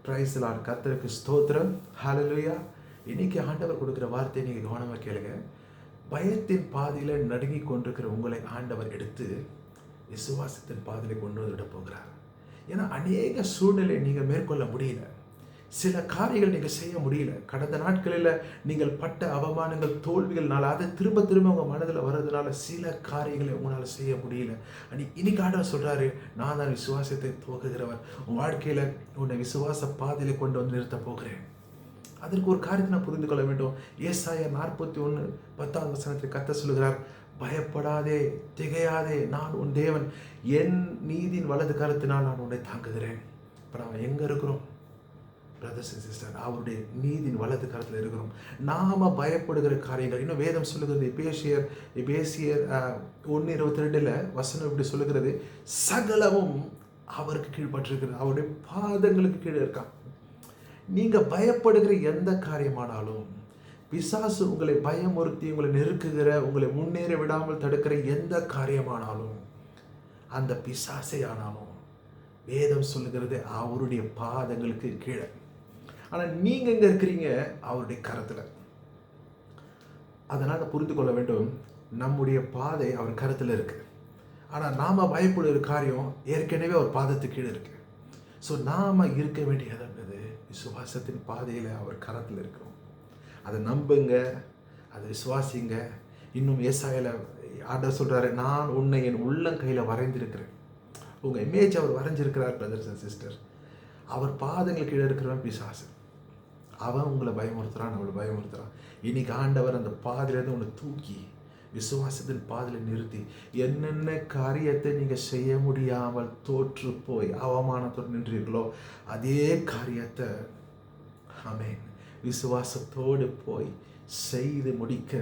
Praise the Lord. கர்த்தருக்கு ஸ்தோத்திரம். ஹல்லேலூயா. இன்னைக்கு ஆண்டவர் கொடுக்குற வார்த்தையை நீங்கள் கவனமாக கேளுங்க. பயத்தின் பாதையில நடுங்கி கொண்டிருக்கிற உங்களை ஆண்டவர் எடுத்து விசுவாசத்தின் பாதையில கொண்டு வந்து விட போகிறார். ஏன்னா அநேக சூழ்நிலை நீங்கள் மேற்கொள்ள முடியல, சில காரியங்கள் நீங்கள் செய்ய முடியல. கடந்த நாட்களில் நீங்கள் பட்ட அவமானங்கள், தோல்விகள்னால அதை திரும்ப திரும்ப உங்கள் மனதில் வர்றதுனால சில காரியங்களை உங்களால் செய்ய முடியல. இன்னைக்கு ஆண்டவர் சொல்கிறாரு, நான் தான் விசுவாசத்தை துவக்குகிறவர். உன் வாழ்க்கையில் உன்னை விசுவாச பாதையில கொண்டு வந்து நிறுத்த போகிறேன். அதற்கு ஒரு காரியத்தை நான் புரிந்து கொள்ள வேண்டும். ஏசாயா 41:10 கர்த்தர் சொல்லுகிறார், பயப்படாதே, திகையாதே, நான் உன் தேவன், என் நீதியின் வலது கரத்தினால் நான் உன்னை தாங்குகிறேன். இப்போ நாம் எங்கே இருக்கிறோம் பிரதர்ஸ் அண்ட் சிஸ்டர்? அவருடைய நீதியின் வலது கரத்தில் இருக்கிறோம். நாம் பயப்படுகிற காரியங்கள், இன்னும் வேதம் சொல்லுகிறது, எபேசியர் 1:22 வசனம் இப்படி சொல்லுகிறது, சகலமும் அவருக்கு கீழ்பட்டிருக்கிறது, அவருடைய பாதங்களுக்கு கீழே இருக்கான். நீங்கள் பயப்படுகிற எந்த காரியமானாலும், பிசாசு உங்களை பயமுறுத்தி உங்களை நெருக்குகிற, உங்களை முன்னேற விடாமல் தடுக்கிற எந்த காரியமானாலும், அந்த பிசாசை ஆனாலும் வேதம் சொல்லுகிறது அவருடைய பாதங்களுக்கு கீழே. ஆனால் நீங்கள் எங்கே இருக்கிறீங்க? அவருடைய கரத்தில். அதனால் புரிந்து கொள்ள வேண்டும், நம்முடைய பாதை அவர் கரத்தில் இருக்குது. ஆனால் நாம் பயப்படுகிற காரியம் ஏற்கனவே அவர் பாதத்துக்கு கீழே இருக்குது. ஸோ நாம் இருக்க வேண்டியது விசுவாசத்தின் பாதையில் அவர் கரத்தில் இருக்கிறோம். அதை நம்புங்க, அதை விசுவாசிங்க. இன்னும் ஏசாயால ஆண்டவர் சொல்கிறாரு, நான் உன்னை என் உள்ளங்கையில் வரைந்திருக்கிறேன். உங்கள் இமேஜ் அவர் வரைஞ்சிருக்கிறார் பிரதர்ஸ் அண்ட் சிஸ்டர். அவர் பாதங்கள் கீழே இருக்கிறவன் பிசாசு. அவன் உங்களை பயமுறுத்துறான், அவளை பயமுறுத்துறான். இன்னைக்கு ஆண்டவர் அந்த பாதையிலேருந்து உன்னை தூக்கி விசுவாசத்தின் பாதையில் நிறுத்தி, என்னென்ன காரியத்தை நீங்கள் செய்ய முடியாமல் தோற்று போய் அவமானத்தோடு நின்றீர்களோ அதே காரியத்தை ஆமென் விசுவாசத்தோடு போய் செய்து முடிக்கிற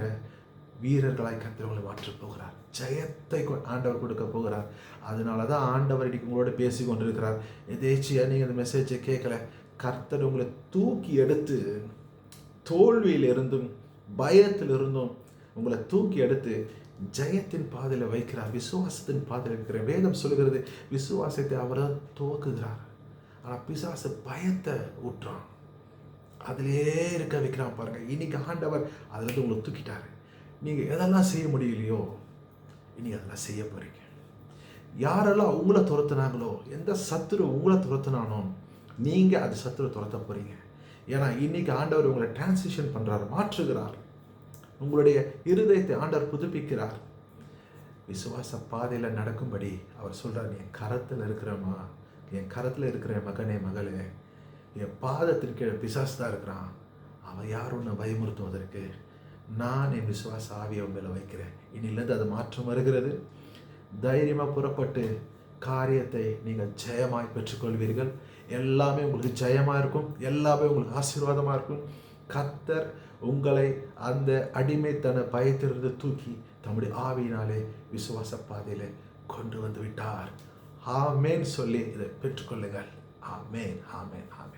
வீரர்களாய் கர்த்தர் உங்களை மாற்றப் போகிறார். ஜெயத்தை ஆண்டவர் கொடுக்க போகிறார். அதனால தான் ஆண்டவர் இன்னைக்கு உங்களோட பேசி கொண்டிருக்கிறார். எதேச்சியாக நீங்கள் இந்த மெசேஜை கேட்கல, கர்த்தர் உங்களை தூக்கி எடுத்து தோல்வியிலிருந்தும் பயத்திலிருந்தும் உங்களை தூக்கி எடுத்து ஜெயத்தின் பாதையில் வைக்கிறார், விசுவாசத்தின் பாதையில் வைக்கிறார். வேதம் சொல்லுகிறது, விசுவாசத்தை அவர் தான் துவக்குகிறார். ஆனால் பிசாசு பயத்தை ஊற்றான், அதிலே இருக்க வைக்கிறான். பாருங்கள், இன்னைக்கு ஆண்டவர் அதில் உங்களை தூக்கிட்டாரு. நீங்கள் எதெல்லாம் செய்ய முடியலையோ இனி அதெல்லாம் செய்ய போகிறீங்க. யாரெல்லாம் உங்களை துரத்துனாங்களோ, எந்த சத்துரு உங்களை துரத்துனானோ நீங்கள் அது சத்துரு துரத்த போகிறீங்க. ஏன்னா இன்னைக்கு ஆண்டவர் உங்களை டிரான்சிஷன் பண்ணுறார், மாற்றுகிறார். உங்களுடைய இருதயத்தை ஆண்டவர் புதுப்பிக்கிறார். விசுவாச பாதையில் நடக்கும்படி அவர் சொல்கிறார், என் கரத்தில் இருக்கிறமா, என் கரத்தில் இருக்கிற மகனே மகளே, என் பாதத்தின் கீழே பிசாசு தான் இருக்கிறான். அவன் யார் ஒன்று பயமுறுத்துவதற்கு? நான் என் விசுவாச ஆவியை மேலே வைக்கிறேன். இனிலேருந்து அது மாற்றம் வருகிறது. தைரியமாக புறப்பட்டு காரியத்தை நீங்கள் ஜெயமாய் பெற்றுக்கொள்வீர்கள். எல்லாமே உங்களுக்கு ஜெயமாக இருக்கும், எல்லாமே உங்களுக்கு ஆசீர்வாதமாக இருக்கும். கர்த்தர் உங்களை அந்த அடிமைத்தன பயத்திலிருந்து தூக்கி தம்முடைய ஆவியினாலே விசுவாச பாதையிலே கொண்டு வந்து விட்டார். ஆமேன் சொல்லி இதை பெற்றுக்கொள்ளுங்கள். ஆமேன், ஆமேன், ஆமேன்.